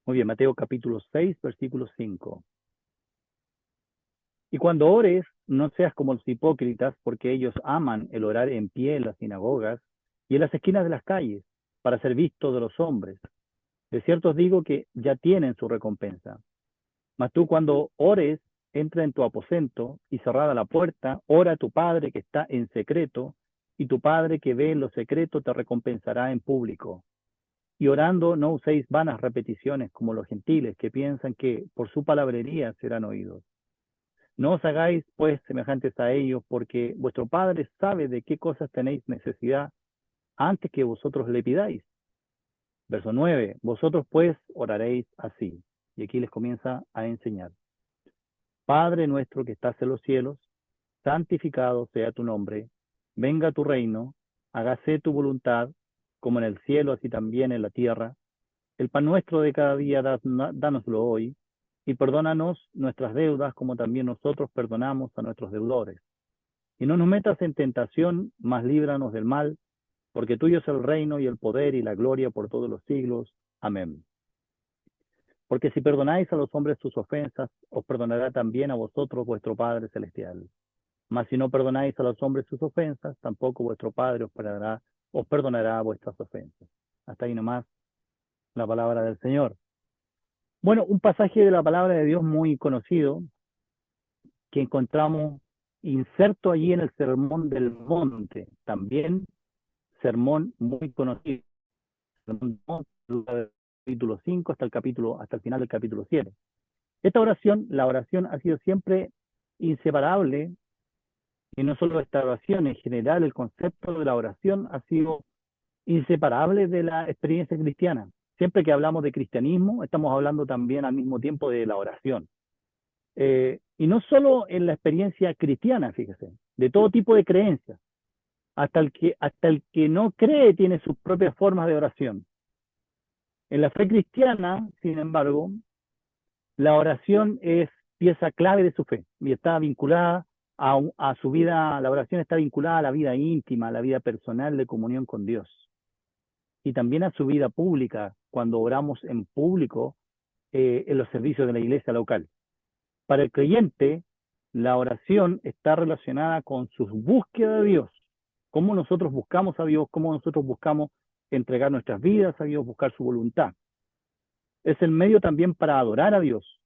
Muy bien, Mateo capítulo 6, versículo 5. Y cuando ores, no seas como los hipócritas, porque ellos aman el orar en pie en las sinagogas y en las esquinas de las calles, para ser vistos de los hombres. De cierto os digo que ya tienen su recompensa. Mas tú cuando ores, entra en tu aposento y cerrada la puerta, ora a tu Padre que está en secreto, y tu Padre que ve en lo secreto te recompensará en público. Y orando no uséis vanas repeticiones como los gentiles que piensan que por su palabrería serán oídos. No os hagáis pues semejantes a ellos, porque vuestro Padre sabe de qué cosas tenéis necesidad antes que vosotros le pidáis. Verso 9. Vosotros pues oraréis así. Y aquí les comienza a enseñar. Padre nuestro que estás en los cielos, santificado sea tu nombre, venga tu reino, hágase tu voluntad, como en el cielo, así también en la tierra. El pan nuestro de cada día, dánoslo hoy, y perdónanos nuestras deudas, como también nosotros perdonamos a nuestros deudores. Y no nos metas en tentación, mas líbranos del mal, porque tuyo es el reino y el poder y la gloria por todos los siglos. Amén. Porque si perdonáis a los hombres sus ofensas, os perdonará también a vosotros vuestro Padre Celestial. Mas si no perdonáis a los hombres sus ofensas, tampoco vuestro Padre os perdonará vuestras ofensas. Hasta ahí nomás la palabra del Señor. Bueno, un pasaje de la palabra de Dios muy conocido que encontramos inserto allí en el Sermón del Monte, también sermón muy conocido, Sermón del Monte, del capítulo 5 hasta el final del capítulo 7. Esta oración, la oración ha sido siempre inseparable, y no solo esta oración, en general el concepto de la oración ha sido inseparable de la experiencia cristiana. Siempre que hablamos de cristianismo, estamos hablando también al mismo tiempo de la oración. Y no solo en la experiencia cristiana, fíjese, de todo tipo de creencias. Hasta el que no cree tiene sus propias formas de oración. En la fe cristiana, sin embargo, la oración es pieza clave de su fe y está vinculada a su vida, la oración está vinculada a la vida íntima, a la vida personal de comunión con Dios y también a su vida pública, cuando oramos en público en los servicios de la iglesia local. Para el creyente, la oración está relacionada con su búsqueda de Dios, cómo nosotros buscamos a Dios, cómo nosotros buscamos entregar nuestras vidas a Dios, buscar su voluntad. Es el medio también para adorar a Dios,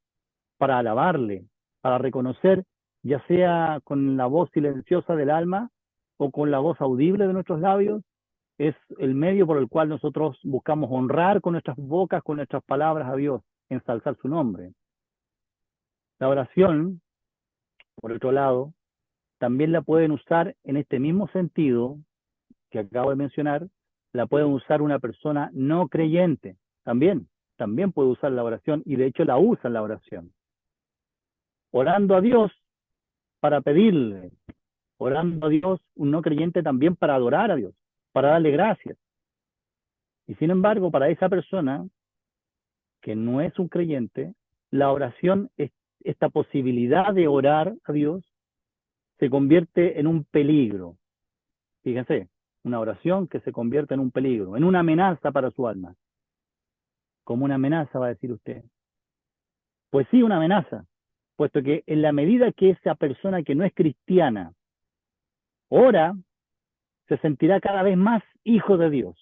para alabarle, para reconocer, ya sea con la voz silenciosa del alma o con la voz audible de nuestros labios, es el medio por el cual nosotros buscamos honrar con nuestras bocas, con nuestras palabras a Dios, ensalzar su nombre. La oración, por otro lado, también la pueden usar en este mismo sentido que acabo de mencionar, la puede usar una persona no creyente, también puede usar la oración y de hecho la usa en la oración. Orando a Dios para pedirle, orando a Dios, un no creyente también para adorar a Dios, para darle gracias. Y sin embargo, para esa persona que no es un creyente, la oración, esta posibilidad de orar a Dios, se convierte en un peligro. Fíjense, una oración que se convierte en un peligro, en una amenaza para su alma. ¿Como una amenaza, va a decir usted? Pues sí, una amenaza, puesto que en la medida que esa persona que no es cristiana ora, se sentirá cada vez más hijo de Dios.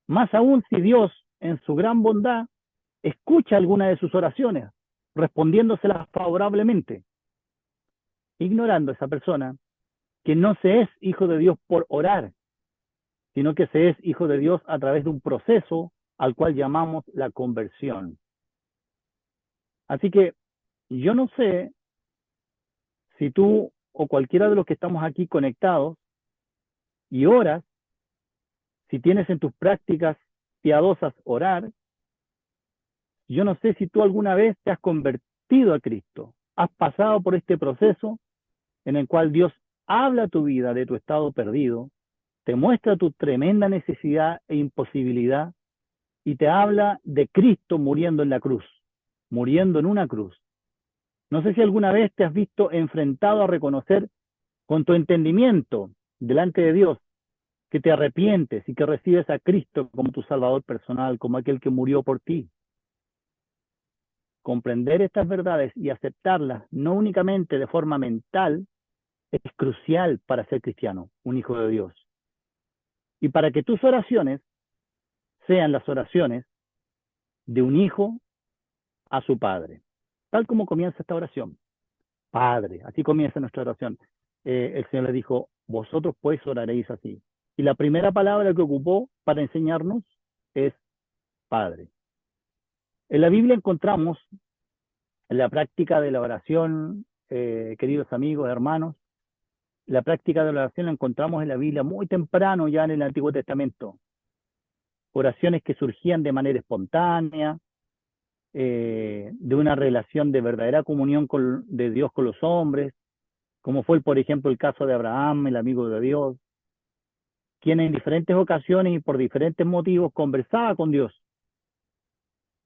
Más aún si Dios, en su gran bondad, escucha alguna de sus oraciones, respondiéndoselas favorablemente, ignorando a esa persona que no se es hijo de Dios por orar, sino que se es hijo de Dios a través de un proceso al cual llamamos la conversión. Así que yo no sé si tú o cualquiera de los que estamos aquí conectados y oras, si tienes en tus prácticas piadosas orar, yo no sé si tú alguna vez te has convertido a Cristo, has pasado por este proceso en el cual Dios habla a tu vida de tu estado perdido, te muestra tu tremenda necesidad e imposibilidad y te habla de Cristo muriendo en la cruz, muriendo en una cruz. No sé si alguna vez te has visto enfrentado a reconocer con tu entendimiento delante de Dios que te arrepientes y que recibes a Cristo como tu Salvador personal, como aquel que murió por ti. Comprender estas verdades y aceptarlas, no únicamente de forma mental, es crucial para ser cristiano, un hijo de Dios. Y para que tus oraciones sean las oraciones de un hijo a su padre. Tal como comienza esta oración. Padre, así comienza nuestra oración. El Señor le dijo, vosotros pues oraréis así. Y la primera palabra que ocupó para enseñarnos es Padre. En la Biblia encontramos la práctica de la oración, queridos amigos, hermanos, la práctica de la oración la encontramos en la Biblia muy temprano, ya en el Antiguo Testamento. Oraciones que surgían de manera espontánea, de una relación de verdadera comunión de Dios con los hombres, como fue, por ejemplo, el caso de Abraham, el amigo de Dios, quien en diferentes ocasiones y por diferentes motivos conversaba con Dios,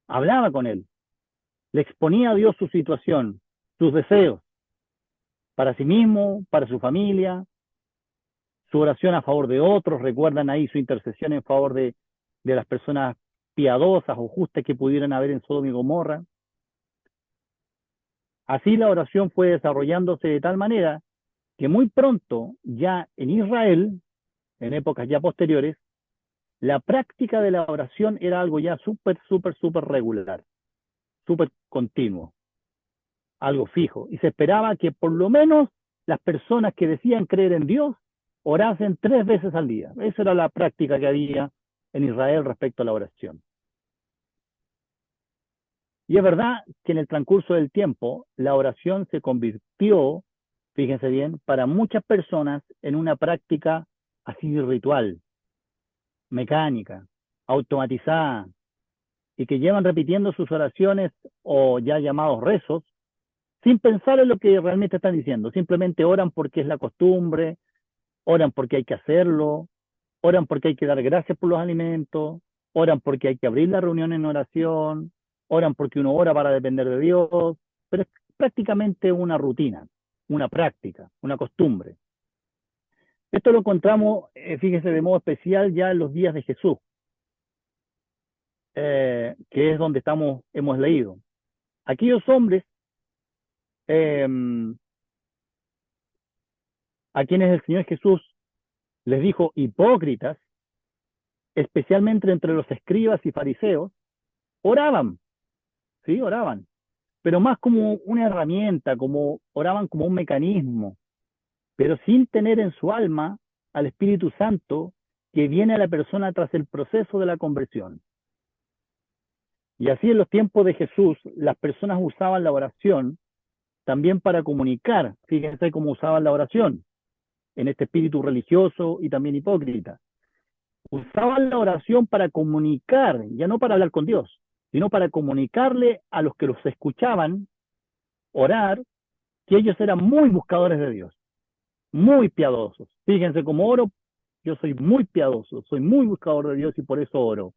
hablaba con él, le exponía a Dios su situación, sus deseos, para sí mismo, para su familia, su oración a favor de otros, recuerdan ahí su intercesión en favor de las personas piadosas o justas que pudieran haber en Sodoma y Gomorra. Así la oración fue desarrollándose de tal manera que muy pronto, ya en Israel, en épocas ya posteriores, la práctica de la oración era algo ya súper regular, súper continuo, algo fijo. Y se esperaba que por lo menos las personas que decían creer en Dios orasen 3 veces al día. Esa era la práctica que había en Israel respecto a la oración. Y es verdad que en el transcurso del tiempo la oración se convirtió, fíjense bien, para muchas personas en una práctica así ritual, mecánica, automatizada, y que llevan repitiendo sus oraciones o ya llamados rezos, sin pensar en lo que realmente están diciendo. Simplemente oran porque es la costumbre, oran porque hay que hacerlo, oran porque hay que dar gracias por los alimentos, oran porque hay que abrir la reunión en oración, oran porque uno ora para depender de Dios, pero es prácticamente una rutina, una práctica, una costumbre. Esto lo encontramos, fíjese, de modo especial ya en los días de Jesús, que es donde hemos leído. Aquellos hombres eh, a quienes el Señor Jesús les dijo hipócritas, especialmente entre los escribas y fariseos, oraban, ¿sí? Oraban, pero más como una herramienta, oraban como un mecanismo, pero sin tener en su alma al Espíritu Santo que viene a la persona tras el proceso de la conversión. Y así en los tiempos de Jesús, las personas usaban la oración también para comunicar, fíjense cómo usaban la oración, en este espíritu religioso y también hipócrita. Usaban la oración para comunicar, ya no para hablar con Dios, sino para comunicarle a los que los escuchaban orar que ellos eran muy buscadores de Dios, muy piadosos. Fíjense cómo oro, yo soy muy piadoso, soy muy buscador de Dios y por eso oro.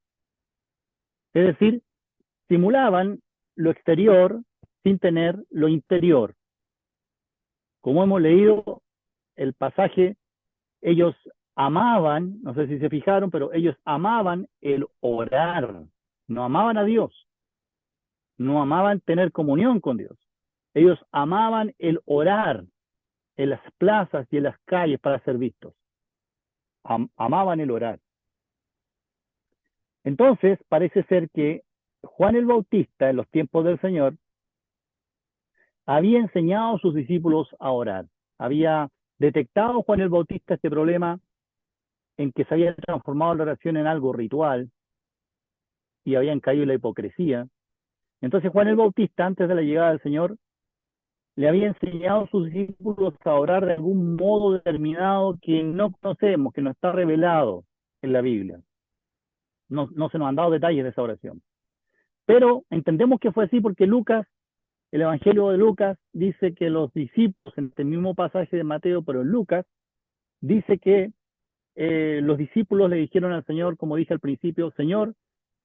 Es decir, simulaban lo exterior sin tener lo interior. Como hemos leído el pasaje, ellos amaban, no sé si se fijaron, pero ellos amaban el orar, no amaban a Dios, no amaban tener comunión con Dios. Ellos amaban el orar en las plazas y en las calles para ser vistos. Amaban el orar. Entonces, parece ser que Juan el Bautista, en los tiempos del Señor, había enseñado a sus discípulos a orar. Había detectado Juan el Bautista este problema en que se había transformado la oración en algo ritual y habían caído en la hipocresía. Entonces Juan el Bautista, antes de la llegada del Señor, le había enseñado a sus discípulos a orar de algún modo determinado que no conocemos, que no está revelado en la Biblia. No se nos han dado detalles de esa oración. Pero entendemos que fue así porque Lucas, el Evangelio de Lucas, dice que los discípulos, en este mismo pasaje de Mateo, pero en Lucas, dice que los discípulos le dijeron al Señor, como dije al principio, Señor,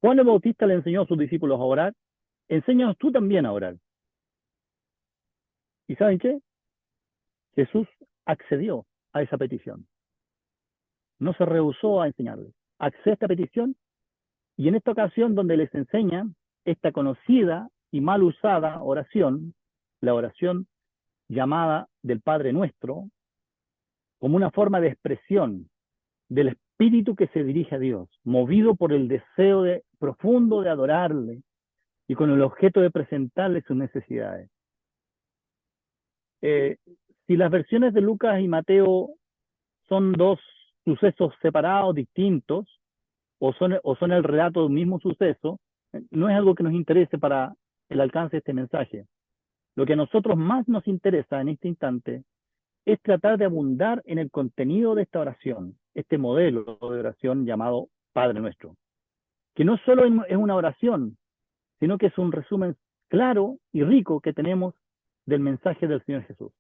Juan el Bautista le enseñó a sus discípulos a orar, enséñanos tú también a orar. ¿Y saben qué? Jesús accedió a esa petición. no se rehusó a enseñarles. Accede a esta petición y en esta ocasión donde les enseña esta conocida y mal usada oración, la oración llamada del Padre Nuestro, como una forma de expresión del espíritu que se dirige a Dios, movido por el deseo profundo de adorarle y con el objeto de presentarle sus necesidades. Eh, si las versiones de Lucas y Mateo son dos sucesos separados, distintos, o son el relato de un mismo suceso, no es algo que nos interese para el alcance de este mensaje. Lo que a nosotros más nos interesa en este instante es tratar de abundar en el contenido de esta oración, este modelo de oración llamado Padre Nuestro, que no solo es una oración, sino que es un resumen claro y rico que tenemos del mensaje del Señor Jesús.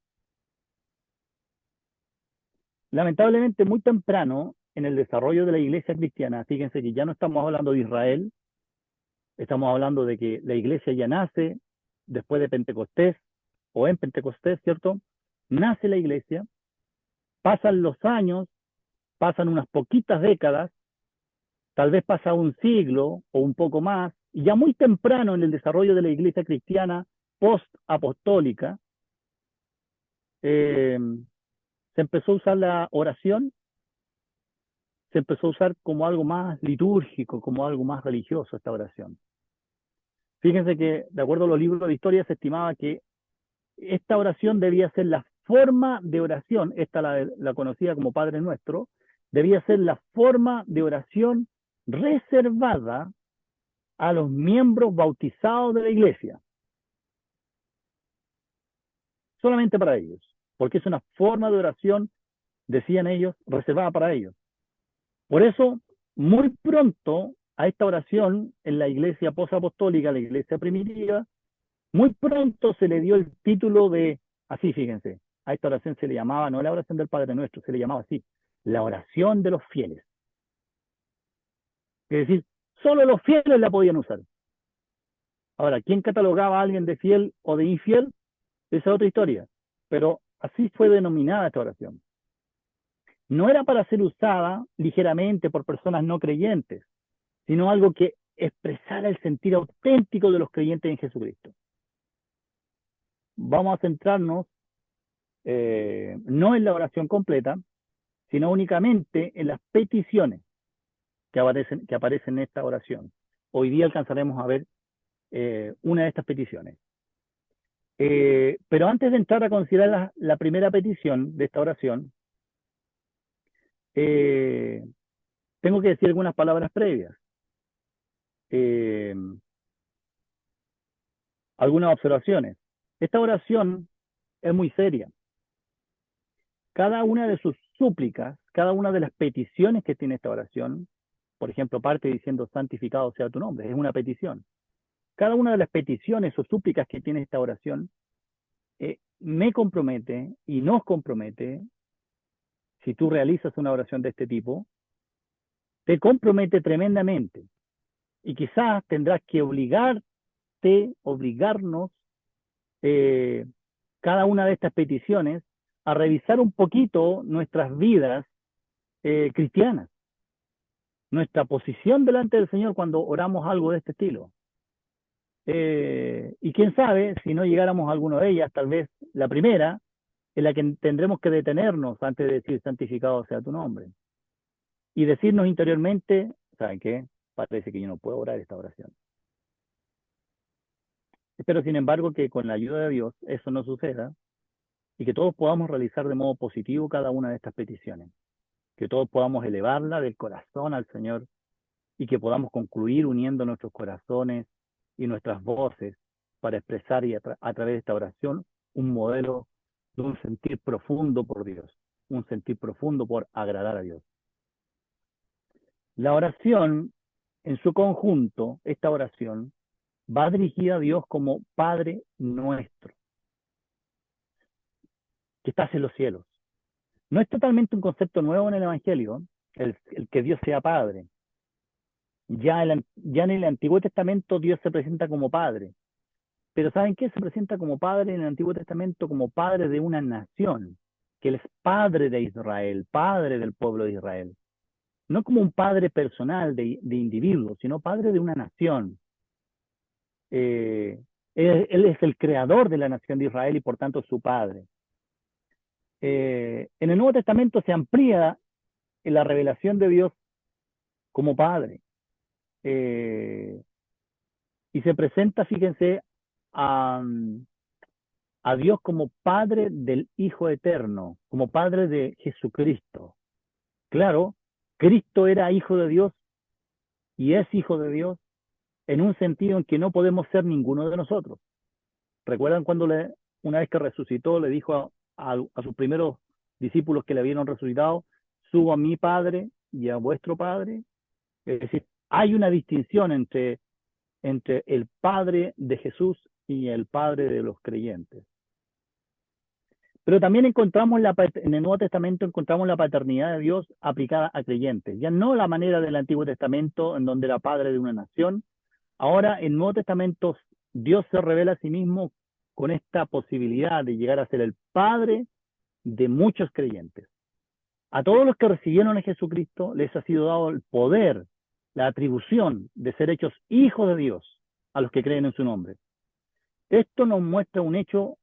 Lamentablemente, muy temprano en el desarrollo de la iglesia cristiana, fíjense que ya no estamos hablando de Israel, estamos hablando de que la iglesia ya nace después de Pentecostés, o en Pentecostés, ¿cierto? Nace la iglesia, pasan los años, pasan unas poquitas décadas, tal vez pasa un siglo o un poco más, y ya muy temprano en el desarrollo de la iglesia cristiana post-apostólica, se empezó a usar la oración, se empezó a usar como algo más litúrgico, como algo más religioso esta oración. Fíjense que, de acuerdo a los libros de historia, se estimaba que esta oración debía ser la forma de oración, esta la conocida como Padre Nuestro, debía ser la forma de oración reservada a los miembros bautizados de la iglesia, solamente para ellos, porque es una forma de oración, decían ellos, reservada para ellos. Por eso, muy pronto a esta oración en la iglesia posapostólica, la iglesia primitiva, muy pronto se le dio el título de, así fíjense, a esta oración se le llamaba, no la oración del Padre Nuestro, se le llamaba así, la oración de los fieles. Es decir, solo los fieles la podían usar. Ahora, ¿quién catalogaba a alguien de fiel o de infiel? Esa es otra historia. Pero así fue denominada esta oración. No era para ser usada ligeramente por personas no creyentes, sino algo que expresara el sentir auténtico de los creyentes en Jesucristo. Vamos a centrarnos no en la oración completa, sino únicamente en las peticiones que aparecen en esta oración. Hoy día alcanzaremos a ver una de estas peticiones. Pero antes de entrar a considerar la primera petición de esta oración, tengo que decir algunas palabras previas. Algunas observaciones. Esta oración es muy seria. Cada una de sus súplicas, cada una de las peticiones que tiene esta oración, por ejemplo, parte diciendo santificado sea tu nombre, es una petición. Cada una de las peticiones o súplicas que tiene esta oración me compromete y nos compromete, si tú realizas una oración de este tipo, te compromete tremendamente. Y quizás tendrás que obligarnos, cada una de estas peticiones, a revisar un poquito nuestras vidas cristianas, nuestra posición delante del Señor cuando oramos algo de este estilo. Y quién sabe, si no llegáramos a alguna de ellas, tal vez la primera, en la que tendremos que detenernos antes de decir santificado sea tu nombre. Y decirnos interiormente, ¿saben qué? Parece que yo no puedo orar esta oración. Espero, sin embargo, que con la ayuda de Dios eso no suceda y que todos podamos realizar de modo positivo cada una de estas peticiones. Que todos podamos elevarla del corazón al Señor y que podamos concluir uniendo nuestros corazones y nuestras voces para expresar a través de esta oración un modelo de un sentir profundo por Dios, un sentir profundo por agradar a Dios. La oración en su conjunto, esta oración, va dirigida a Dios como Padre Nuestro, que estás en los cielos. No es totalmente un concepto nuevo en el Evangelio, el que Dios sea Padre. Ya en el Antiguo Testamento Dios se presenta como Padre. Pero ¿saben qué? Se presenta como Padre en el Antiguo Testamento como Padre de una nación, que Él es Padre de Israel, Padre del pueblo de Israel. no como un padre personal de individuos, sino padre de una nación. Él es el creador de la nación de Israel y por tanto su padre. En el Nuevo Testamento se amplía la revelación de Dios como padre. Eh, y se presenta, fíjense, a, a Dios como padre del Hijo Eterno, como padre de Jesucristo. Claro, Cristo era hijo de Dios y es hijo de Dios en un sentido en que no podemos ser ninguno de nosotros. ¿Recuerdan cuando una vez que resucitó le dijo a sus primeros discípulos que le habían resucitado, subo a mi Padre y a vuestro Padre? Es decir, hay una distinción entre el Padre de Jesús y el Padre de los creyentes. Pero también encontramos en el Nuevo Testamento encontramos la paternidad de Dios aplicada a creyentes. Ya no la manera del Antiguo Testamento, en donde era padre de una nación. Ahora, en el Nuevo Testamento, Dios se revela a sí mismo con esta posibilidad de llegar a ser el padre de muchos creyentes. A todos los que recibieron a Jesucristo les ha sido dado el poder, la atribución de ser hechos hijos de Dios a los que creen en su nombre. Esto nos muestra un hecho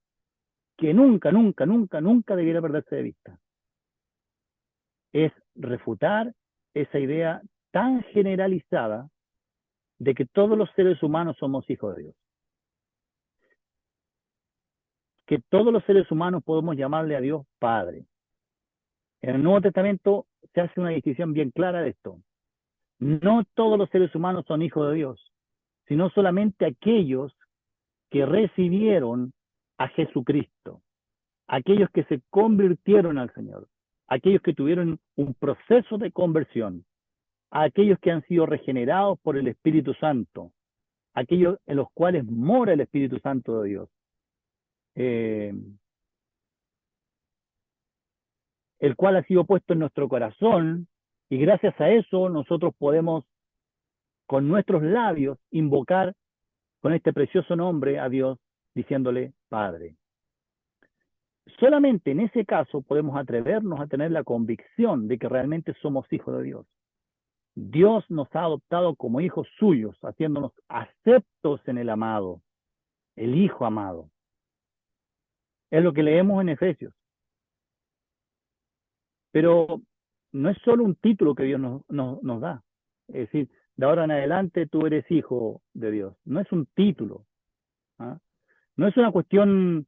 que nunca, nunca, nunca, nunca debiera perderse de vista. Es refutar esa idea tan generalizada de que todos los seres humanos somos hijos de Dios. Que todos los seres humanos podemos llamarle a Dios Padre. En el Nuevo Testamento se hace una distinción bien clara de esto. No todos los seres humanos son hijos de Dios, sino solamente aquellos que recibieron a Jesucristo, aquellos que se convirtieron al Señor, aquellos que tuvieron un proceso de conversión, aquellos que han sido regenerados por el Espíritu Santo, aquellos en los cuales mora el Espíritu Santo de Dios, eh, el cual ha sido puesto en nuestro corazón, y gracias a eso nosotros podemos con nuestros labios invocar con este precioso nombre a Dios, diciéndole Padre. Solamente en ese caso podemos atrevernos a tener la convicción de que realmente somos hijos de Dios. Dios nos ha adoptado como hijos suyos, haciéndonos aceptos en el amado, el Hijo amado. Es lo que leemos en Efesios. Pero no es solo un título que Dios nos da. Es decir, de ahora en adelante tú eres hijo de Dios. No es un título. ¿Ah? No es una cuestión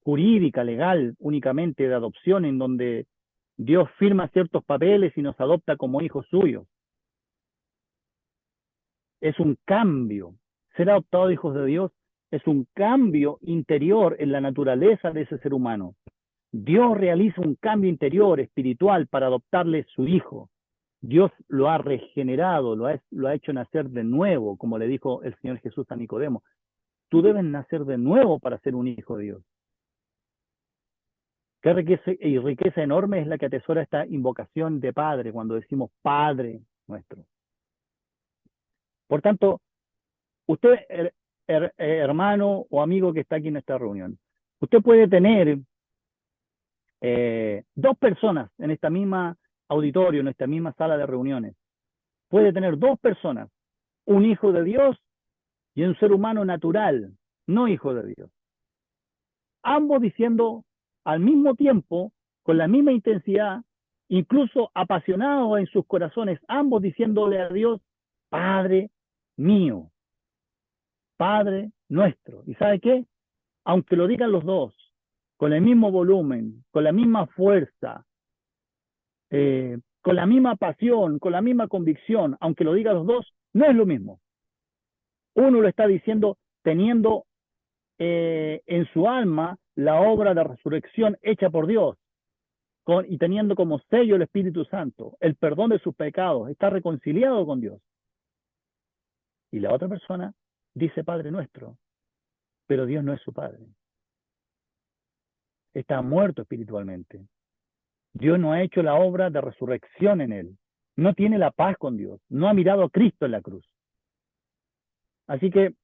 jurídica, legal, únicamente de adopción, en donde Dios firma ciertos papeles y nos adopta como hijos suyos. Es un cambio. Ser adoptado de hijos de Dios es un cambio interior en la naturaleza de ese ser humano. Dios realiza un cambio interior, espiritual, para adoptarle su hijo. Dios lo ha regenerado, lo ha hecho nacer de nuevo, como le dijo el Señor Jesús a Nicodemo. Tú debes nacer de nuevo para ser un hijo de Dios. Qué riqueza enorme es la que atesora esta invocación de Padre cuando decimos Padre nuestro. Por tanto, usted, hermano o amigo que está aquí en esta reunión, usted puede tener dos personas en esta misma auditorio, en esta misma sala de reuniones. Puede tener dos personas, un hijo de Dios y un ser humano natural, no hijo de Dios. Ambos diciendo al mismo tiempo, con la misma intensidad, incluso apasionados en sus corazones, ambos diciéndole a Dios, Padre mío, Padre nuestro. ¿Y sabe qué? Aunque lo digan los dos, con el mismo volumen, con la misma fuerza, con la misma pasión, con la misma convicción, aunque lo digan los dos, no es lo mismo. Uno lo está diciendo teniendo en su alma la obra de resurrección hecha por Dios y teniendo como sello el Espíritu Santo, el perdón de sus pecados, está reconciliado con Dios. Y la otra persona dice Padre nuestro, pero Dios no es su Padre. Está muerto espiritualmente. Dios no ha hecho la obra de resurrección en él. No tiene la paz con Dios. No ha mirado a Cristo en la cruz. Así que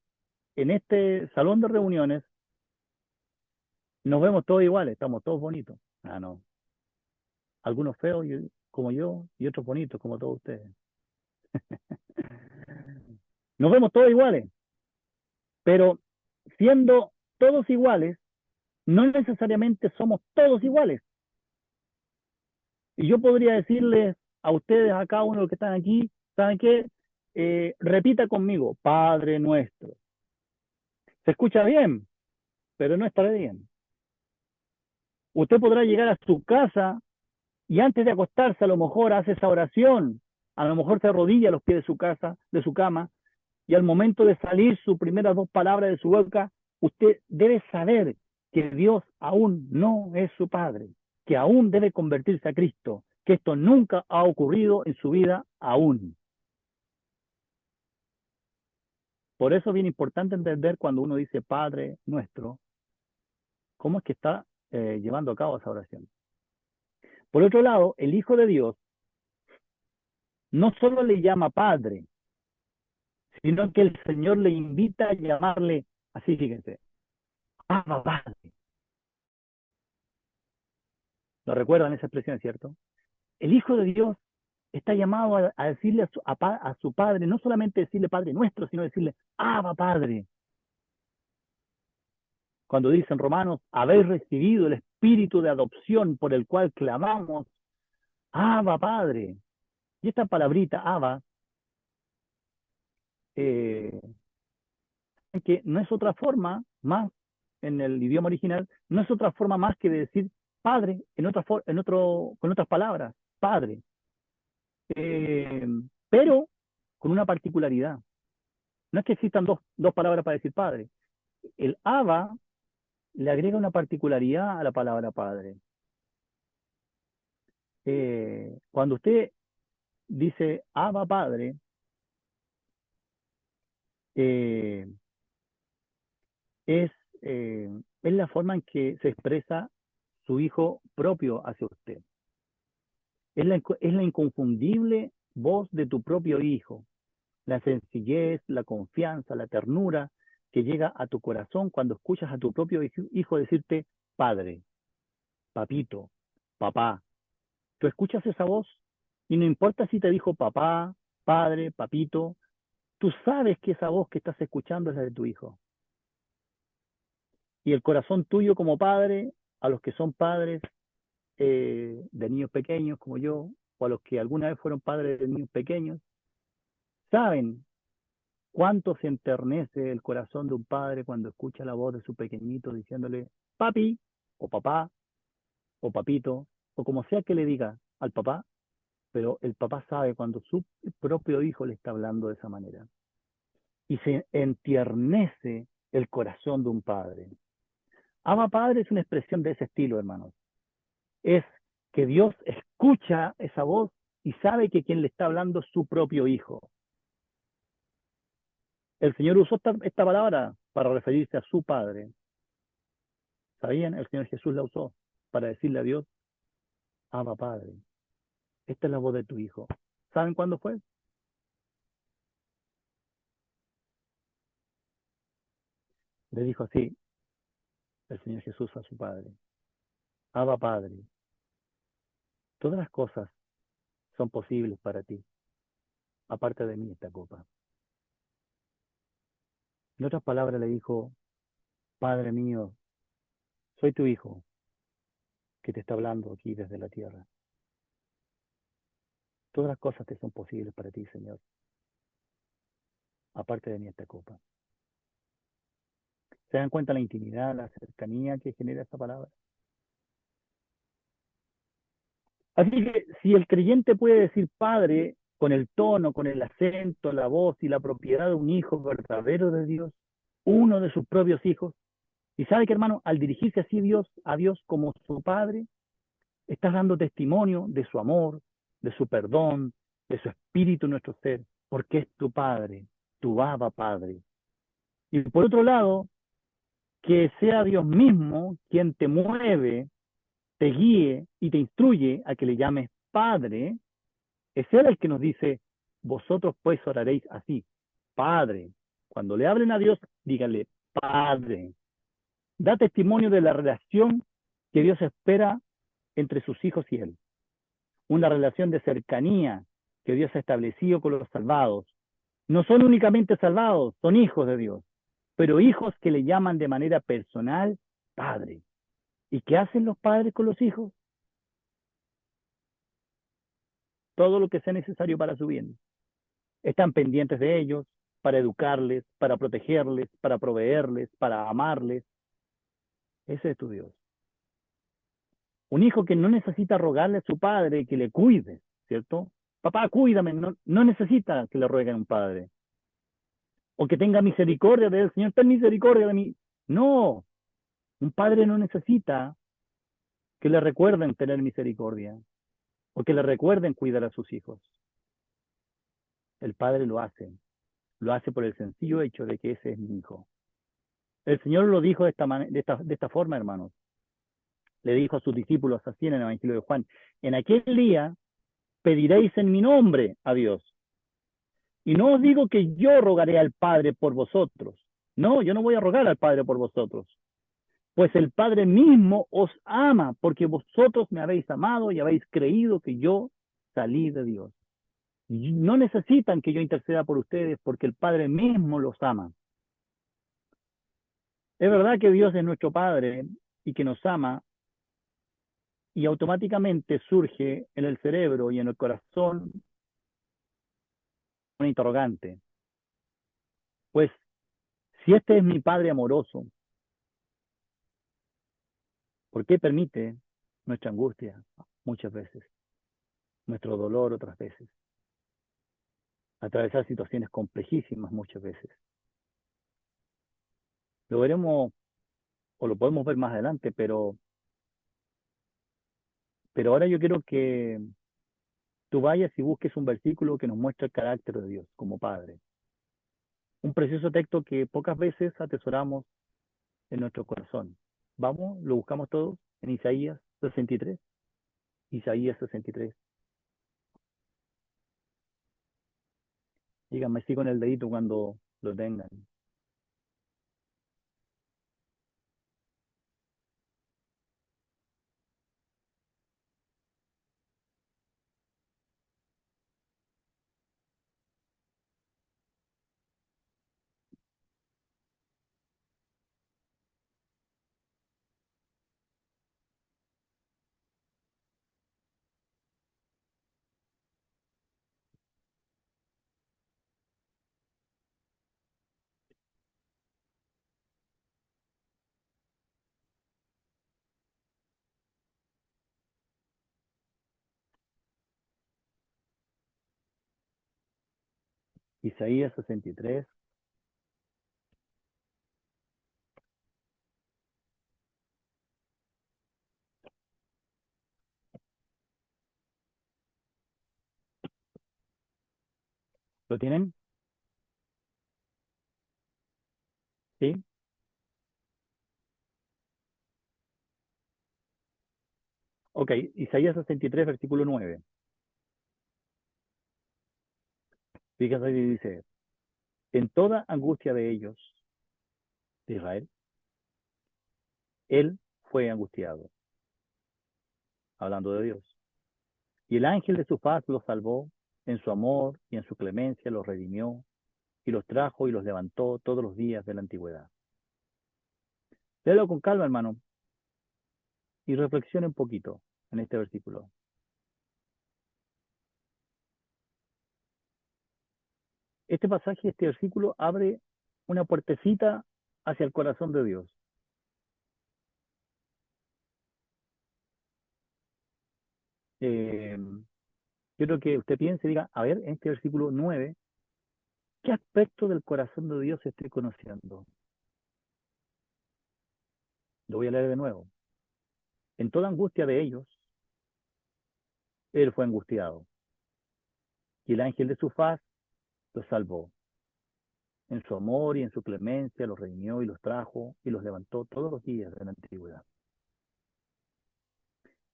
en este salón de reuniones nos vemos todos iguales, estamos todos bonitos. Ah, no. Algunos feos como yo, y otros bonitos, como todos ustedes. Nos vemos todos iguales, pero siendo todos iguales, no necesariamente somos todos iguales. Y yo podría decirles a ustedes, a cada uno de los que están aquí, ¿saben qué? Repita conmigo, Padre nuestro. Se escucha bien, pero no está bien. Usted podrá llegar a su casa y antes de acostarse a lo mejor hace esa oración, a lo mejor se arrodilla a los pies de su casa, de su cama, y al momento de salir sus primeras dos palabras de su boca, usted debe saber que Dios aún no es su Padre, que aún debe convertirse a Cristo, que esto nunca ha ocurrido en su vida aún. Por eso es bien importante entender cuando uno dice Padre nuestro, cómo es que está llevando a cabo esa oración. Por otro lado, el Hijo de Dios no solo le llama Padre, sino que el Señor le invita a llamarle, así fíjense, Abba Padre. ¿Lo recuerdan esa expresión, cierto? El Hijo de Dios está llamado a decirle a su Padre, no solamente decirle Padre nuestro, sino decirle Abba Padre. Cuando dicen Romanos, habéis recibido el espíritu de adopción por el cual clamamos, Abba Padre. Y esta palabrita, Abba, eh, que no es otra forma más, en el idioma original, no es otra forma más que de decir Padre, con otras palabras, Padre. Eh, pero con una particularidad. No es que existan dos palabras para decir Padre. El Abba le agrega una particularidad a la palabra Padre. Cuando usted dice Abba Padre, eh, es, es la forma en que se expresa su hijo propio hacia usted. Es la inconfundible voz de tu propio hijo, la sencillez, la confianza, la ternura que llega a tu corazón cuando escuchas a tu propio hijo decirte padre, papito, papá. Tú escuchas esa voz y no importa si te dijo papá, padre, papito, tú sabes que esa voz que estás escuchando es la de tu hijo. Y el corazón tuyo como padre, a los que son padres de niños pequeños como yo, o a los que alguna vez fueron padres de niños pequeños, saben cuánto se enternece el corazón de un padre cuando escucha la voz de su pequeñito diciéndole papi, o papá, o papito, o como sea que le diga al papá, pero el papá sabe cuando su propio hijo le está hablando de esa manera. Y se entiernece el corazón de un padre. Ama Padre es una expresión de ese estilo, hermanos. Es que Dios escucha esa voz y sabe que quien le está hablando es su propio hijo. El Señor usó esta palabra para referirse a su Padre. ¿Sabían? El Señor Jesús la usó para decirle a Dios, Abba Padre, esta es la voz de tu hijo. ¿Saben cuándo fue? Le dijo así el Señor Jesús a su Padre. Abba Padre, todas las cosas son posibles para ti, aparte de mí esta copa. En otras palabras le dijo, Padre mío, soy tu hijo que te está hablando aquí desde la tierra. Todas las cosas te son posibles para ti, Señor, aparte de mí esta copa. ¿Se dan cuenta la intimidad, la cercanía que genera esta palabra? Así que si el creyente puede decir Padre con el tono, con el acento, la voz y la propiedad de un hijo verdadero de Dios, uno de sus propios hijos, y sabe que hermano, al dirigirse así a Dios como su Padre, estás dando testimonio de su amor, de su perdón, de su espíritu en nuestro ser, porque es tu Padre, tu Abba Padre. Y por otro lado, que sea Dios mismo quien te mueve, te guíe y te instruye a que le llames Padre, es Él el que nos dice, vosotros pues oraréis así, Padre. Cuando le hablen a Dios, díganle, Padre. Da testimonio de la relación que Dios espera entre sus hijos y Él. una relación de cercanía que Dios ha establecido con los salvados. No son únicamente salvados, son hijos de Dios, pero hijos que le llaman de manera personal Padre. ¿Y qué hacen los padres con los hijos? Todo lo que sea necesario para su bien. Están pendientes de ellos para educarles, para protegerles, para proveerles, para amarles. Ese es tu Dios. Un hijo que no necesita rogarle a su padre que le cuide, ¿cierto? Papá, cuídame, no necesita que le rueguen a un padre. O que tenga misericordia de él, Señor, ten misericordia de mí. No, un padre no necesita que le recuerden tener misericordia o que le recuerden cuidar a sus hijos. El padre lo hace por el sencillo hecho de que ese es mi hijo. El Señor lo dijo de esta forma, hermanos. Le dijo a sus discípulos así en el Evangelio de Juan, en aquel día pediréis en mi nombre a Dios. Y no os digo que yo rogaré al Padre por vosotros. No, yo no voy a rogar al Padre por vosotros. Pues el Padre mismo os ama porque vosotros me habéis amado y habéis creído que yo salí de Dios. No necesitan que yo interceda por ustedes porque el Padre mismo los ama. Es verdad que Dios es nuestro Padre y que nos ama y automáticamente surge en el cerebro y en el corazón un interrogante. Pues si este es mi Padre amoroso, ¿por qué permite nuestra angustia muchas veces, nuestro dolor otras veces, atravesar situaciones complejísimas muchas veces? Lo veremos o lo podemos ver más adelante, pero ahora yo quiero que tú vayas y busques un versículo que nos muestra el carácter de Dios como Padre. Un precioso texto que pocas veces atesoramos en nuestro corazón. Vamos, lo buscamos todos en Isaías 63. Isaías 63. Díganme así con el dedito cuando lo tengan. Isaías 63. ¿Lo tienen? ¿Sí? Ok, Isaías 63, versículo 9. Fíjate ahí dice, en toda angustia de ellos, de Israel, él fue angustiado, hablando de Dios. Y el ángel de su faz los salvó, en su amor y en su clemencia los redimió, y los trajo y los levantó todos los días de la antigüedad. Léelo con calma, hermano, y reflexione un poquito en este versículo. Este pasaje, este versículo, abre una puertecita hacia el corazón de Dios. Eh, Quiero que usted piense y diga, a ver, en este versículo 9, ¿qué aspecto del corazón de Dios estoy conociendo? Lo voy a leer de nuevo. En toda angustia de ellos, él fue angustiado, y el ángel de su faz los salvó. En su amor y en su clemencia los redimió y los trajo y los levantó todos los días de la antigüedad.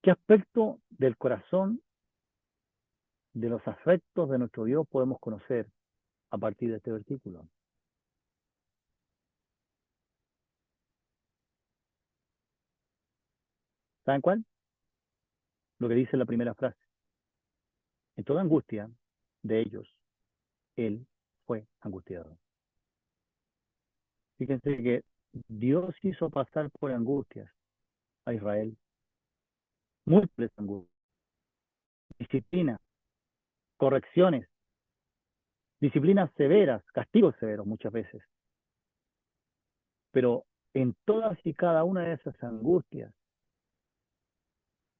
¿Qué aspecto del corazón, de los afectos de nuestro Dios podemos conocer a partir de este versículo? ¿Saben cuál? Lo que dice la primera frase. En toda angustia de ellos, él fue angustiado. Fíjense que Dios hizo pasar por angustias a Israel, múltiples angustias, disciplina, correcciones, disciplinas severas, castigos severos muchas veces. Pero en todas y cada una de esas angustias,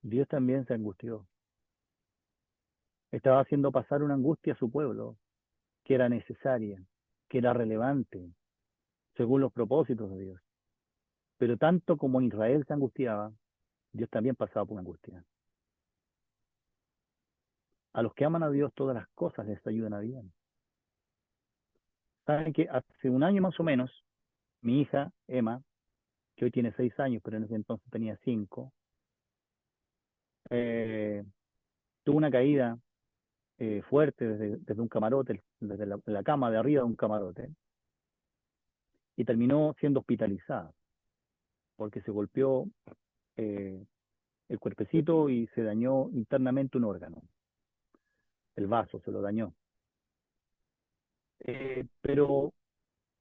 Dios también se angustió. Estaba haciendo pasar una angustia a su pueblo, que era necesaria, que era relevante, según los propósitos de Dios. Pero tanto como Israel se angustiaba, Dios también pasaba por angustia. A los que aman a Dios, todas las cosas les ayudan a bien. Saben que hace un año más o menos, mi hija, Emma, que hoy tiene 6 años, pero en ese entonces tenía 5, tuvo una caída fuerte desde un camarote, desde la cama de arriba de un camarote, y terminó siendo hospitalizada, porque se golpeó eh, el cuerpecito y se dañó internamente un órgano, el vaso se lo dañó. Pero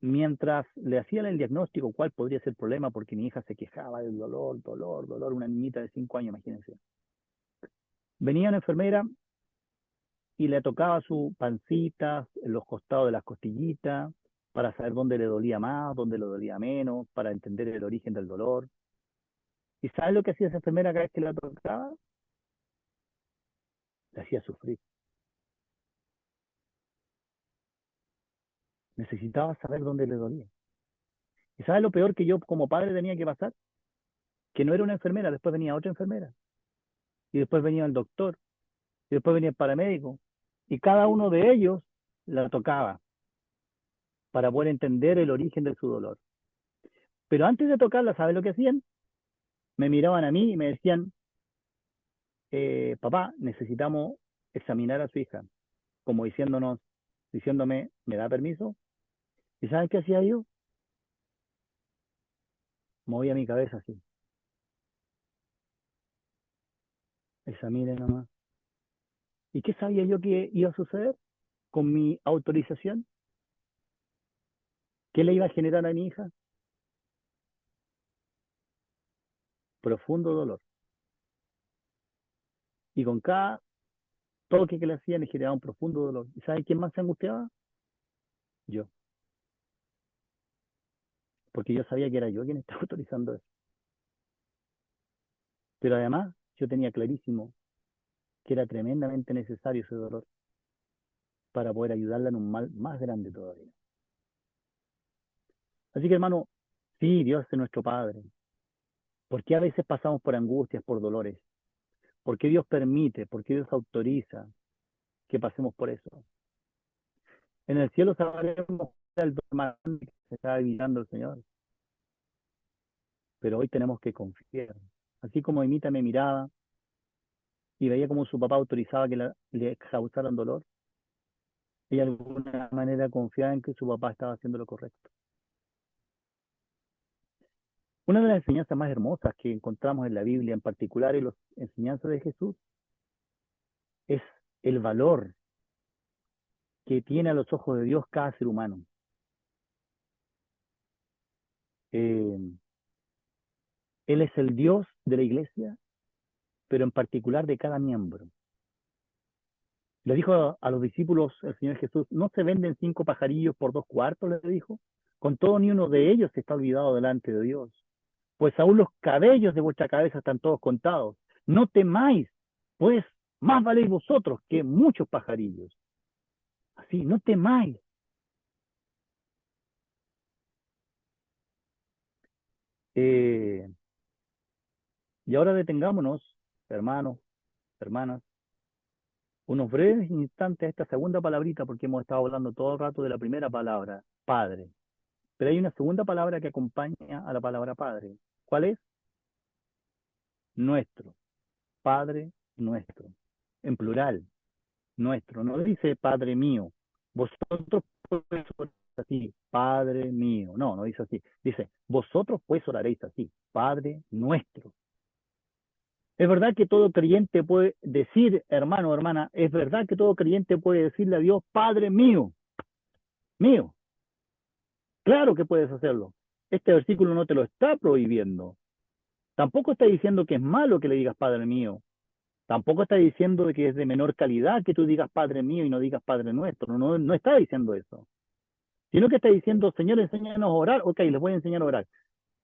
mientras le hacían el diagnóstico cuál podría ser el problema, porque mi hija se quejaba del dolor, una niñita de 5 años, imagínense. Venía una enfermera y le tocaba su pancita, los costados de las costillitas, para saber dónde le dolía más, dónde le dolía menos, para entender el origen del dolor. ¿Y sabes lo que hacía esa enfermera cada vez que la tocaba? Le hacía sufrir. Necesitaba saber dónde le dolía. ¿Y sabes lo peor que yo como padre tenía que pasar? Que no era una enfermera, después venía otra enfermera, y después venía el doctor, y después venía el paramédico, y cada uno de ellos la tocaba para poder entender el origen de su dolor. Pero antes de tocarla, ¿sabes lo que hacían? Me miraban a mí y me decían, papá, necesitamos examinar a su hija, como diciéndome, ¿me da permiso? ¿Y sabes qué hacía yo? Movía mi cabeza así, examine nomás. ¿Y qué sabía yo que iba a suceder con mi autorización? ¿Qué le iba a generar a mi hija? Profundo dolor. Y con cada toque que le hacía me generaba un profundo dolor. ¿Y sabes quién más se angustiaba? Yo. Porque yo sabía que era yo quien estaba autorizando eso. Pero además, yo tenía clarísimo que era tremendamente necesario ese dolor para poder ayudarla en un mal más grande todavía. Así que hermano, sí, Dios es nuestro Padre. ¿Por qué a veces pasamos por angustias, por dolores? ¿Por qué Dios permite? ¿Por qué Dios autoriza que pasemos por eso? En el cielo sabremos el dolor más grande que se está evitando el Señor, pero hoy tenemos que confiar. Así como Emita me miraba y veía como su papá autorizaba que le causaran dolor, ella de alguna manera confiaba en que su papá estaba haciendo lo correcto. Una de las enseñanzas más hermosas que encontramos en la Biblia, en particular en las enseñanzas de Jesús, es el valor que tiene a los ojos de Dios cada ser humano. Eh, Él es el Dios de la iglesia, pero en particular de cada miembro. Le dijo a los discípulos el Señor Jesús, no se venden 5 pajarillos por 2 cuartos, le dijo. Con todo, ni uno de ellos está olvidado delante de Dios. Pues aún los cabellos de vuestra cabeza están todos contados. No temáis, pues más valéis vosotros que muchos pajarillos. Así, no temáis. Eh, y ahora detengámonos, hermanos, hermanas, unos breves instantes a esta segunda palabrita, porque hemos estado hablando todo el rato de la primera palabra, Padre. Pero hay una segunda palabra que acompaña a la palabra Padre. ¿Cuál es? Nuestro. Padre nuestro. En plural, nuestro. No dice Padre mío. Vosotros pues oraréis así, Padre mío. No, dice así. Dice, vosotros pues oraréis así, Padre nuestro. Es verdad que todo creyente puede decir, hermano o hermana, es verdad que todo creyente puede decirle a Dios, Padre mío, mío. Claro que puedes hacerlo. Este versículo no te lo está prohibiendo. Tampoco está diciendo que es malo que le digas Padre mío. Tampoco está diciendo de que es de menor calidad que tú digas Padre mío y no digas Padre nuestro. No, no está diciendo eso. Sino que está diciendo, Señor, enséñanos a orar. Ok, les voy a enseñar a orar.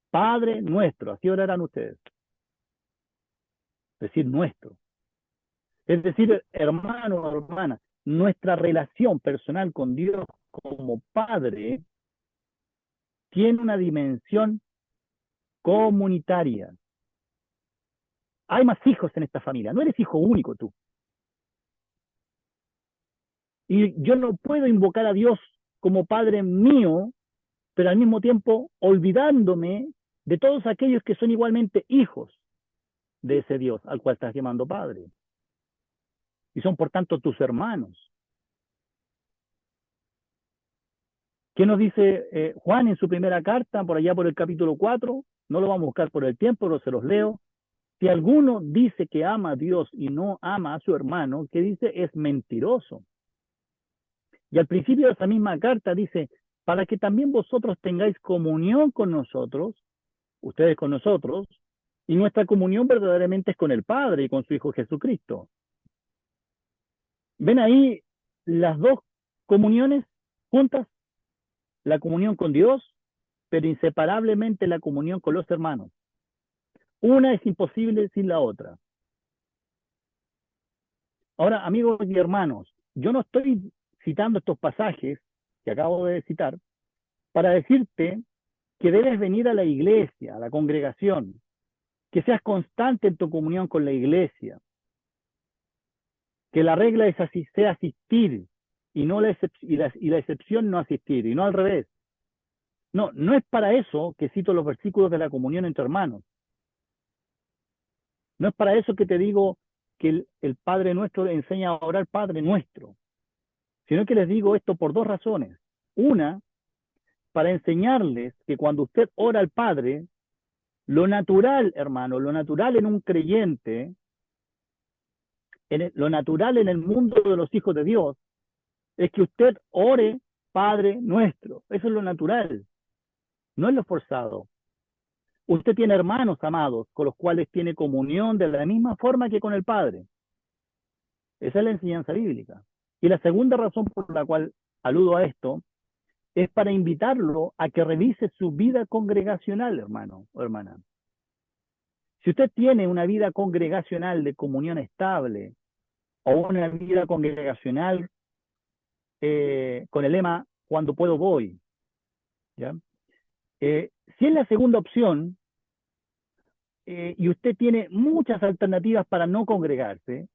Padre nuestro, así orarán ustedes. Es decir, nuestro. Es decir, hermano o hermana, nuestra relación personal con Dios como Padre tiene una dimensión comunitaria. Hay más hijos en esta familia, no eres hijo único tú. Y yo no puedo invocar a Dios como Padre mío, pero al mismo tiempo olvidándome de todos aquellos que son igualmente hijos de ese Dios al cual estás llamando Padre. Y son por tanto tus hermanos. ¿Qué nos dice Juan en su primera carta, por allá por el capítulo 4? No lo vamos a buscar por el tiempo, pero se los leo. Si alguno dice que ama a Dios y no ama a su hermano, ¿qué dice? Es mentiroso. Y al principio de esa misma carta dice, para que también vosotros tengáis comunión con nosotros, ustedes con nosotros, y nuestra comunión verdaderamente es con el Padre y con su Hijo Jesucristo. ¿Ven ahí las dos comuniones juntas? La comunión con Dios, pero inseparablemente la comunión con los hermanos. Una es imposible sin la otra. Ahora, amigos y hermanos, yo no estoy citando estos pasajes que acabo de citar para decirte que debes venir a la iglesia, a la congregación, que seas constante en tu comunión con la iglesia, que la regla es así, sea asistir y no la excepción no asistir, y no al revés. No, no es para eso que cito los versículos de la comunión entre hermanos. No es para eso que te digo que el Padre Nuestro enseña a orar Padre Nuestro, sino que les digo esto por dos razones. Una, para enseñarles que cuando usted ora al Padre, lo natural, hermano, lo natural en un creyente, lo natural en el mundo de los hijos de Dios, es que usted ore Padre Nuestro. Eso es lo natural, no es lo forzado. Usted tiene hermanos amados con los cuales tiene comunión de la misma forma que con el Padre. Esa es la enseñanza bíblica. Y la segunda razón por la cual aludo a esto es para invitarlo a que revise su vida congregacional, hermano o hermana. Si usted tiene una vida congregacional de comunión estable o una vida congregacional con el lema cuando puedo voy, ¿ya? Si es la segunda opción y usted tiene muchas alternativas para no congregarse,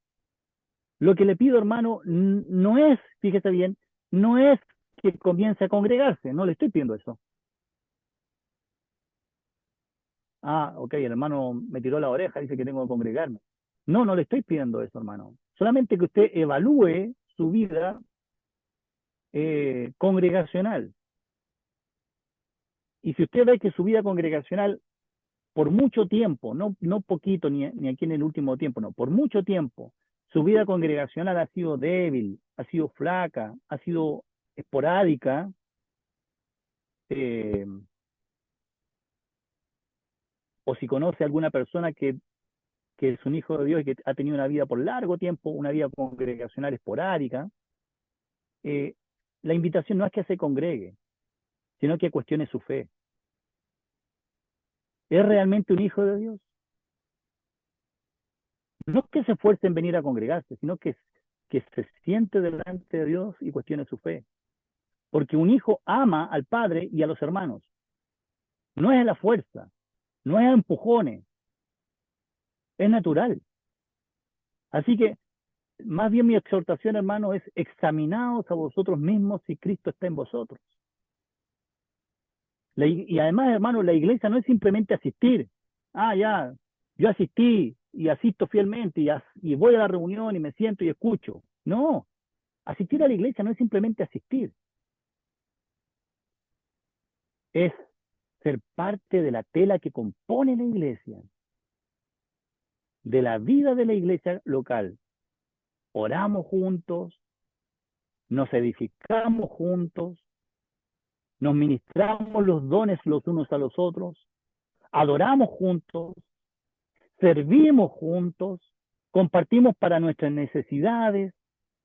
lo que le pido, hermano, no es, fíjese bien, no es que comience a congregarse, no le estoy pidiendo eso. Ah, ok, el hermano me tiró la oreja, dice que tengo que congregarme. No, no le estoy pidiendo eso, hermano. Solamente que usted evalúe su vida congregacional. Y si usted ve que su vida congregacional por mucho tiempo, no poquito ni aquí en el último tiempo, no, por mucho tiempo, su vida congregacional ha sido débil, ha sido flaca, ha sido esporádica, eh, o si conoce a alguna persona que es un hijo de Dios y que ha tenido una vida por largo tiempo, una vida congregacional esporádica, eh, la invitación no es que se congregue, sino que cuestione su fe. ¿Es realmente un hijo de Dios? No que se esfuerce en venir a congregarse, sino que se siente delante de Dios y cuestione su fe. Porque un hijo ama al padre y a los hermanos. No es a la fuerza, no es a empujones, es natural. Así que más bien mi exhortación, hermano, es examinaos a vosotros mismos si Cristo está en vosotros. Y además, hermano, la iglesia no es simplemente asistir. Ah, ya, yo asistí y asisto fielmente y voy a la reunión y me siento y escucho. No, asistir a la iglesia no es simplemente asistir, es ser parte de la tela que compone la iglesia. de la vida de la iglesia local. Oramos juntos, nos edificamos juntos, nos ministramos los dones los unos a los otros, adoramos juntos, servimos juntos, compartimos para nuestras necesidades,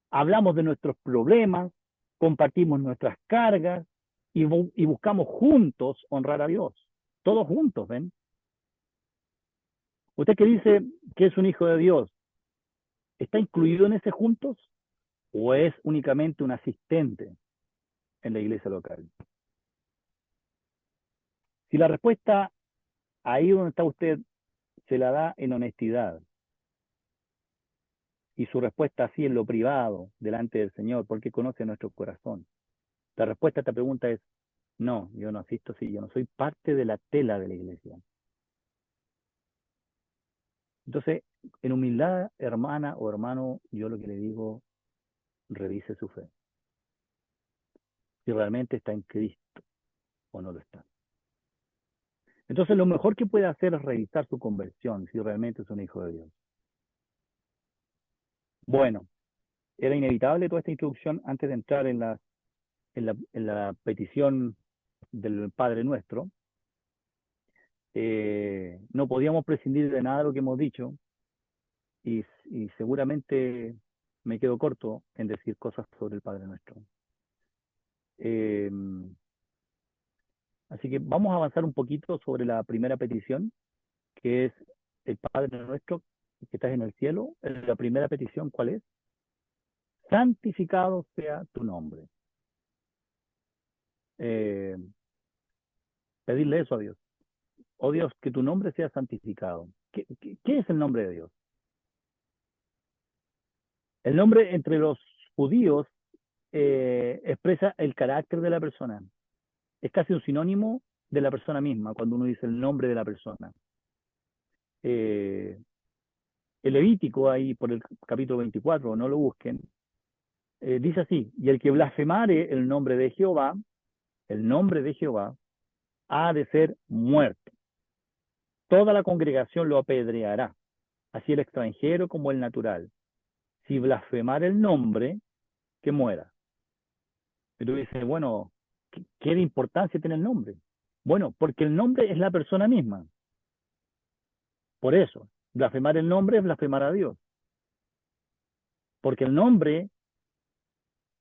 hablamos de nuestros problemas, compartimos nuestras cargas y buscamos juntos honrar a Dios. Todos juntos, ¿ven? Usted que dice que es un hijo de Dios, ¿está incluido en ese juntos o es únicamente un asistente en la iglesia local? Si la respuesta ahí donde está usted se la da en honestidad y su respuesta así en lo privado, delante del Señor, porque conoce nuestro corazón, la respuesta a esta pregunta es no, yo no asisto así, yo no soy parte de la tela de la iglesia. Entonces, en humildad, hermana o hermano, yo lo que le digo, revise su fe. Si realmente está en Cristo o no lo está. Entonces, lo mejor que puede hacer es revisar su conversión, si realmente es un hijo de Dios. Bueno, era inevitable toda esta introducción antes de entrar en la petición del Padre Nuestro. No podíamos prescindir de nada de lo que hemos dicho y seguramente me quedo corto en decir cosas sobre el Padre Nuestro. Así que vamos a avanzar un poquito sobre la primera petición, que es el Padre Nuestro que estás en el cielo. La primera petición, ¿cuál es? Santificado sea tu nombre. Pedirle eso a Dios. Oh Dios, que tu nombre sea santificado. ¿Qué es el nombre de Dios? El nombre entre los judíos expresa el carácter de la persona. Es casi un sinónimo de la persona misma cuando uno dice el nombre de la persona. El Levítico, ahí por el capítulo 24, no lo busquen, dice así: y el que blasfemare el nombre de Jehová, ha de ser muerto. Toda la congregación lo apedreará, así el extranjero como el natural. Si blasfemar el nombre, que muera. Y tú dices, bueno, ¿qué de importancia tiene el nombre? Bueno, porque el nombre es la persona misma. Por eso, blasfemar el nombre es blasfemar a Dios. Porque el nombre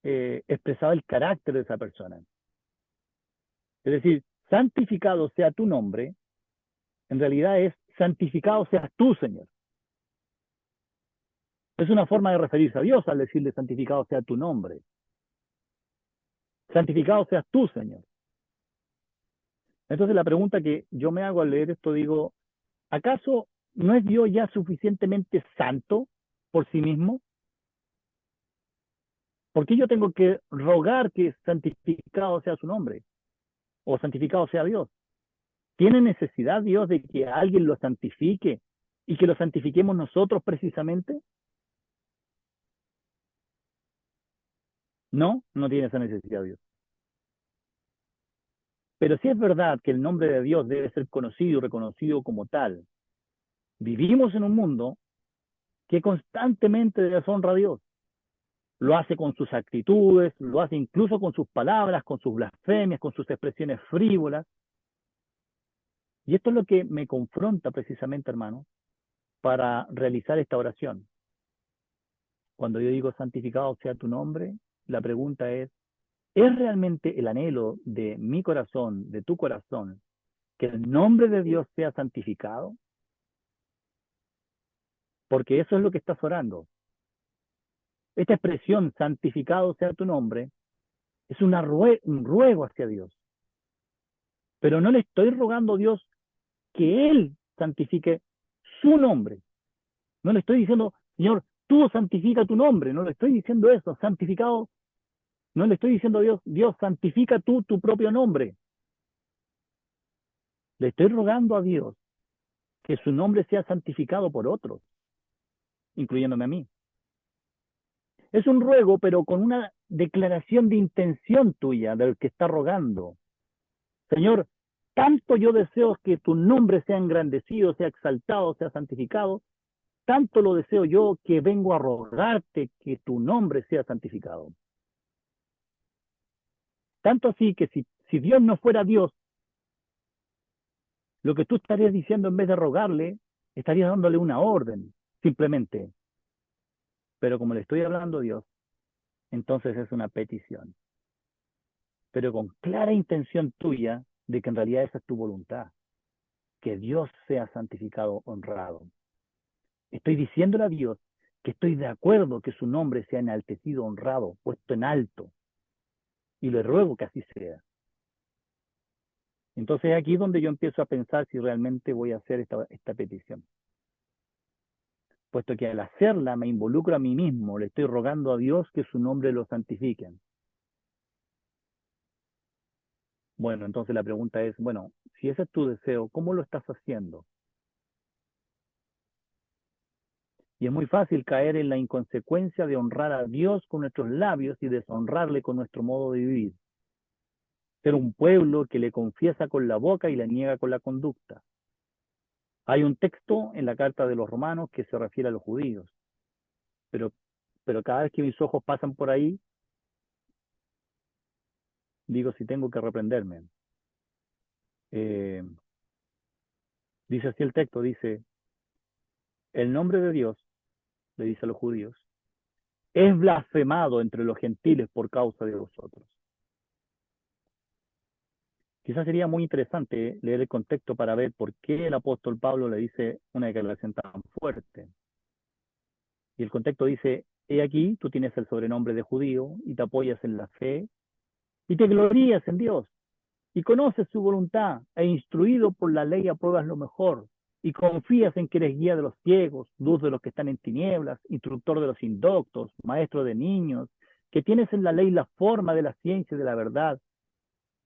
expresaba el carácter de esa persona. Es decir, santificado sea tu nombre, en realidad es santificado seas tú, Señor. Es una forma de referirse a Dios al decirle santificado sea tu nombre. Santificado seas tú, Señor. Entonces la pregunta que yo me hago al leer esto, digo, ¿acaso no es Dios ya suficientemente santo por sí mismo? ¿Por qué yo tengo que rogar que santificado sea su nombre? O santificado sea Dios. ¿Tiene necesidad Dios de que alguien lo santifique y que lo santifiquemos nosotros precisamente? No, no tiene esa necesidad Dios. Pero sí es verdad que el nombre de Dios debe ser conocido y reconocido como tal. Vivimos en un mundo que constantemente deshonra a Dios. Lo hace con sus actitudes, lo hace incluso con sus palabras, con sus blasfemias, con sus expresiones frívolas. Y esto es lo que me confronta precisamente, hermano, para realizar esta oración. Cuando yo digo santificado sea tu nombre, la pregunta ¿es realmente el anhelo de mi corazón, de tu corazón, que el nombre de Dios sea santificado? Porque eso es lo que estás orando. Esta expresión, santificado sea tu nombre, es un ruego hacia Dios. Pero no le estoy rogando a Dios que Él santifique su nombre. No le estoy diciendo, Señor, tú santifica tu nombre. No le estoy diciendo eso, santificado. No le estoy diciendo a Dios, Dios, santifica tú tu propio nombre. Le estoy rogando a Dios que su nombre sea santificado por otros, incluyéndome a mí. Es un ruego, pero con una declaración de intención tuya del que está rogando. Señor, tanto yo deseo que tu nombre sea engrandecido, sea exaltado, sea santificado, tanto lo deseo yo que vengo a rogarte que tu nombre sea santificado. Tanto así que si Dios no fuera Dios, lo que tú estarías diciendo en vez de rogarle, estarías dándole una orden, simplemente. Pero como le estoy hablando a Dios, entonces es una petición. Pero con clara intención tuya de que en realidad esa es tu voluntad, que Dios sea santificado, honrado. Estoy diciéndole a Dios que estoy de acuerdo que su nombre sea enaltecido, honrado, puesto en alto, y le ruego que así sea. Entonces aquí es donde yo empiezo a pensar si realmente voy a hacer esta petición. Puesto que al hacerla me involucro a mí mismo, le estoy rogando a Dios que su nombre lo santifique. Bueno, entonces la pregunta es, bueno, si ese es tu deseo, ¿cómo lo estás haciendo? Y es muy fácil caer en la inconsecuencia de honrar a Dios con nuestros labios y deshonrarle con nuestro modo de vivir. Ser un pueblo que le confiesa con la boca y le niega con la conducta. Hay un texto en la carta de los romanos que se refiere a los judíos, pero, pero cada vez que mis ojos pasan por ahí, digo si tengo que reprenderme. Eh, dice así el texto, dice, el nombre de Dios, le dice a los judíos, es blasfemado entre los gentiles por causa de vosotros. Quizás sería muy interesante leer el contexto para ver por qué el apóstol Pablo le dice una declaración tan fuerte. Y el contexto dice, he aquí, tú tienes el sobrenombre de judío y te apoyas en la fe y te glorías en Dios y conoces su voluntad e instruido por la ley apruebas lo mejor y confías en que eres guía de los ciegos, luz de los que están en tinieblas, instructor de los indoctos, maestro de niños, que tienes en la ley la forma de la ciencia y de la verdad.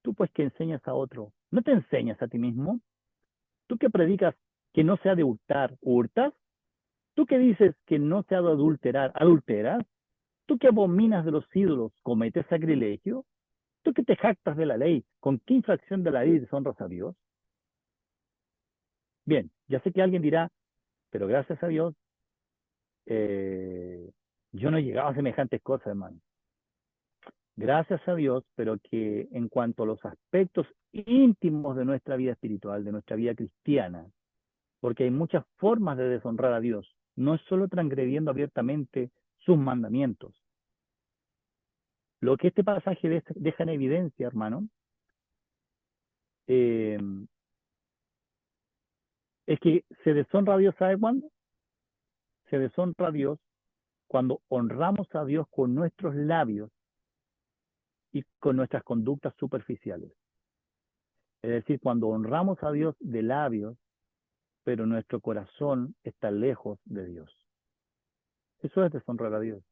Tú pues que enseñas a otro, ¿no te enseñas a ti mismo? Tú que predicas que no se ha de hurtar, ¿hurtas? Tú que dices que no se ha de adulterar, ¿adulteras? Tú que abominas de los ídolos, ¿cometes sacrilegio? Tú que te jactas de la ley, ¿con qué infracción de la ley deshonras a Dios? Bien, ya sé que alguien dirá, pero gracias a Dios, eh, yo no he llegado a semejantes cosas, hermano. Gracias a Dios, pero que en cuanto a los aspectos íntimos de nuestra vida espiritual, de nuestra vida cristiana, porque hay muchas formas de deshonrar a Dios, no es solo transgrediendo abiertamente sus mandamientos. Lo que este pasaje deja en evidencia, hermano, eh, es que se deshonra a Dios, ¿sabe cuándo? Se deshonra a Dios cuando honramos a Dios con nuestros labios y con nuestras conductas superficiales. Es decir, cuando honramos a Dios de labios, pero nuestro corazón está lejos de Dios. Eso es deshonrar a Dios.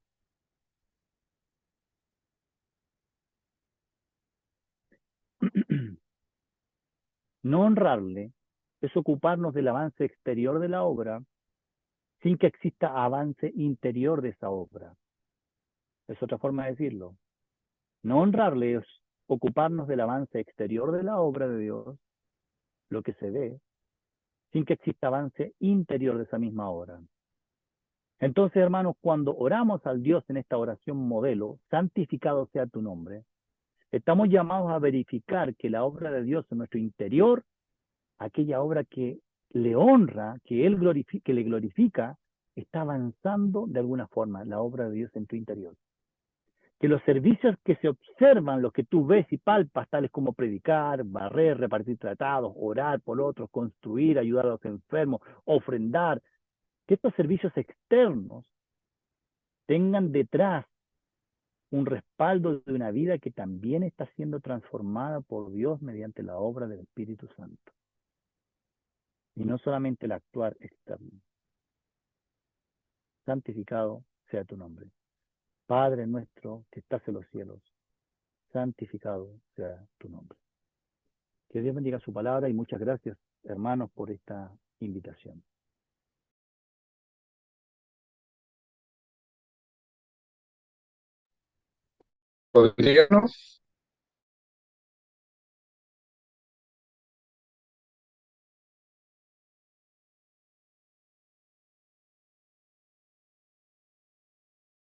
No honrarle es ocuparnos del avance exterior de la obra sin que exista avance interior de esa obra. Es otra forma de decirlo. No honrarle es ocuparnos del avance exterior de la obra de Dios, lo que se ve, sin que exista avance interior de esa misma obra. Entonces, hermanos, cuando oramos al Dios en esta oración modelo, santificado sea tu nombre, estamos llamados a verificar que la obra de Dios en nuestro interior, aquella obra que le honra, que le glorifica, está avanzando de alguna forma la obra de Dios en tu interior. Que los servicios que se observan, los que tú ves y palpas, tales como predicar, barrer, repartir tratados, orar por otros, construir, ayudar a los enfermos, ofrendar, que estos servicios externos tengan detrás un respaldo de una vida que también está siendo transformada por Dios mediante la obra del Espíritu Santo. Y no solamente el actuar externo. Santificado sea tu nombre. Padre nuestro que estás en los cielos, santificado sea tu nombre. Que Dios bendiga su palabra y muchas gracias, hermanos, por esta invitación. ¿Podríamos?